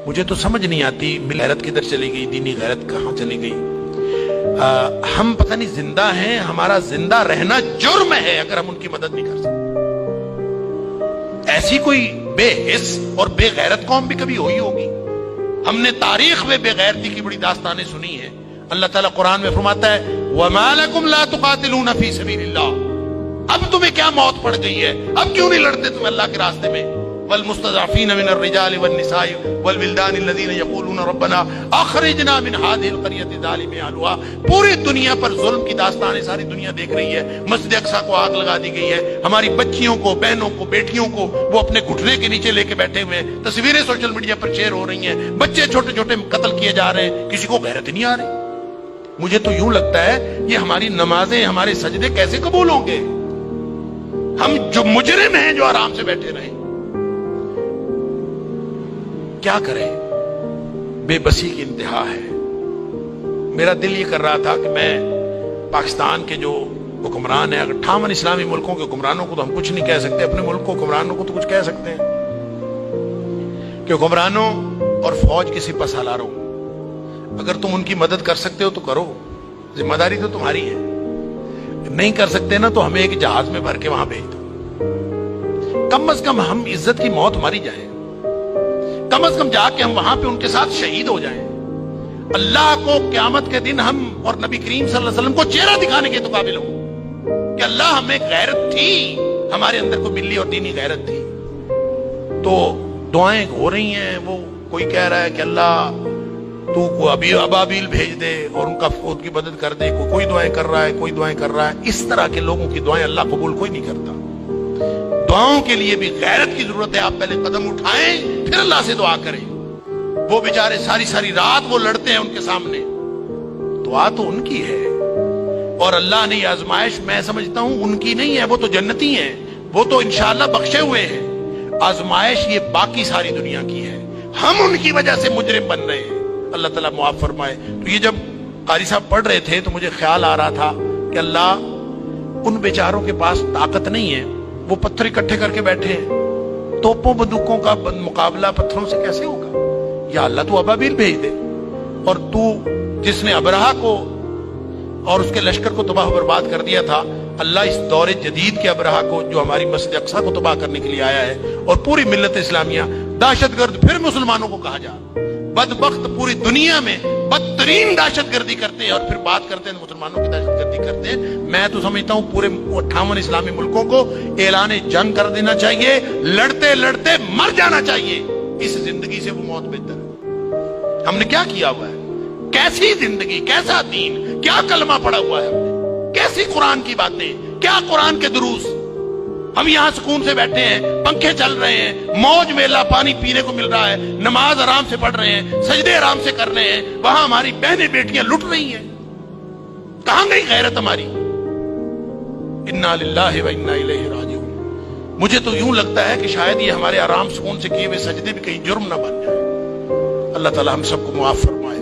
مجھے تو سمجھ نہیں آتی غیرت کدھر چلی گئی، دینی غیرت کہاں چلی گئی۔ ہم پتہ نہیں زندہ ہیں، ہمارا زندہ رہنا جرم ہے اگر ہم ان کی مدد نہیں کر سکتے۔ ایسی کوئی بے حس اور بے غیرت قوم بھی کبھی ہوئی ہوگی؟ ہم نے تاریخ میں بے غیرتی کی بڑی داستانیں سنی ہیں۔ اللہ تعالیٰ قرآن میں فرماتا ہے وَمَا لَكُمْ لَا تُقَاتِلُونَ فِي سَبِيلِ اللَّهِ، اب تمہیں کیا موت پڑ گئی ہے، اب کیوں نہیں لڑتے تم اللہ کے راستے میں؟ وَالْمُسْتَضْعَفِينَ مِنَ الرِّجَالِ وَالنِّسَاءِ وَالْوِلْدَانِ الَّذِينَ يَقُولُونَ رَبَّنَا أَخْرِجْنَا مِنْ هَذِهِ الْقَرْيَةِ الظَّالِمِ أَهْلُهَا، پوری دنیا پر ظلم کی داستانیں ساری دنیا دیکھ رہی ہے۔ مسجد اقصیٰ کو آگ لگا دی گئی ہے، ہماری بچیوں کو، بہنوں کو، بیٹیوں کو وہ اپنے گھٹنے کے نیچے لے کے بیٹھے ہوئے ہیں، تصویریں سوشل میڈیا پر شیئر ہو رہی ہیں، بچے چھوٹے چھوٹے قتل کیے جا رہے ہیں، کسی کو غیرت نہیں آ رہی۔ مجھے تو یوں لگتا ہے یہ ہماری نمازیں، ہمارے سجدے کیسے قبول ہوں گے؟ ہم جو مجرم ہیں جو آرام سے بیٹھے رہیں، کیا کریں؟ بے بسی کی انتہا ہے۔ میرا دل یہ کر رہا تھا کہ میں پاکستان کے جو حکمران ہیں، اگر 58 اسلامی ملکوں کے حکمرانوں کو تو ہم کچھ نہیں کہہ سکتے، اپنے ملک کو حکمرانوں کو تو کچھ کہہ سکتے ہیں کہ حکمرانوں اور فوج کے سپہ سالاروں، اگر تم ان کی مدد کر سکتے ہو تو کرو، ذمہ داری تو تمہاری ہے۔ نہیں کر سکتے نا تو ہمیں ایک جہاز میں بھر کے وہاں بھیج دو، کم از کم ہم عزت کی موت ماری جائیں، کم از کم جا کے ہم وہاں پہ ان کے ساتھ شہید ہو جائیں۔ اللہ کو قیامت کے دن ہم اور نبی کریم صلی اللہ علیہ وسلم کو چہرہ دکھانے کے تو قابل ہوں کہ اللہ ہمیں غیرت تھی، ہمارے اندر کوئی ملی اور دینی غیرت تھی۔ تو دعائیں ہو رہی ہیں، وہ کوئی کہہ رہا ہے کہ اللہ تو کو ابھی ابابیل بھیج دے اور ان کی مدد کر دے، کوئی دعائیں کر رہا ہے، کوئی دعائیں کر رہا ہے۔ اس طرح کے لوگوں کی دعائیں اللہ قبول کوئی نہیں کرتا۔ دعاؤں کے لیے بھی غیرت کی ضرورت ہے۔ آپ پہلے قدم اٹھائیں پھر اللہ سے دعا کریں۔ وہ بیچارے ساری ساری رات وہ لڑتے ہیں ان کے سامنے، دعا تو ان کی ہے، اور اللہ نے یہ آزمائش میں سمجھتا ہوں ان کی نہیں ہے، وہ تو جنتی ہیں، وہ تو انشاءاللہ بخشے ہوئے ہیں۔ آزمائش یہ باقی ساری دنیا کی ہے، ہم ان کی وجہ سے مجرم بن رہے ہیں۔ اللہ تعالیٰ معاف فرمائے۔ تو یہ جب قاری صاحب پڑھ رہے تھے تو مجھے خیال آ رہا تھا کہ اللہ ان بیچاروں کے پاس طاقت نہیں ہے، وہ پتھر اکٹھے کر کے بیٹھے ہیں، توپوں بندوقوں کا مقابلہ پتھروں سے کیسے ہوگا؟ یا اللہ تو ابابیل بھیج دے، اور تو جس نے ابرہہ کو اور اس کے لشکر کو تباہ و برباد کر دیا تھا، اللہ اس دور جدید کے ابرہہ کو جو ہماری مسجد اقصیٰ کو تباہ کرنے کے لیے آیا ہے اور پوری ملت اسلامیہ دہشت گرد پھر مسلمانوں کو کہا جا، بدبخت پوری دنیا میں بدترین دہشت گردی کرتے ہیں اور پھر بات کرتے ہیں مسلمانوں کی دہشت گردی کرتے ہیں۔ میں تو سمجھتا ہوں پورے 58 اسلامی ملکوں کو اعلان جنگ کر دینا چاہیے، لڑتے لڑتے مر جانا چاہیے، اس زندگی سے وہ موت بہتر ہے۔ ہم نے کیا کیا ہوا ہے؟ کیسی زندگی، کیسا دین، کیا کلمہ پڑا ہوا ہے ہم نے، کیسی قرآن کی باتیں، کیا قرآن کے دروس۔ ہم یہاں سکون سے بیٹھے ہیں، پنکھے چل رہے ہیں، موج میلا پانی پینے کو مل رہا ہے، نماز آرام سے پڑھ رہے ہیں، سجدے آرام سے کر رہے ہیں، وہاں ہماری بہنیں بیٹیاں لٹ رہی ہیں۔ کہاں گئی غیرت ہماری؟ انا للہ و انا الیہ راجعون۔ مجھے تو یوں لگتا ہے کہ شاید یہ ہمارے آرام سکون سے کیے ہوئے سجدے بھی کہیں جرم نہ بن جائے۔ اللہ تعالی ہم سب کو معاف فرمائے۔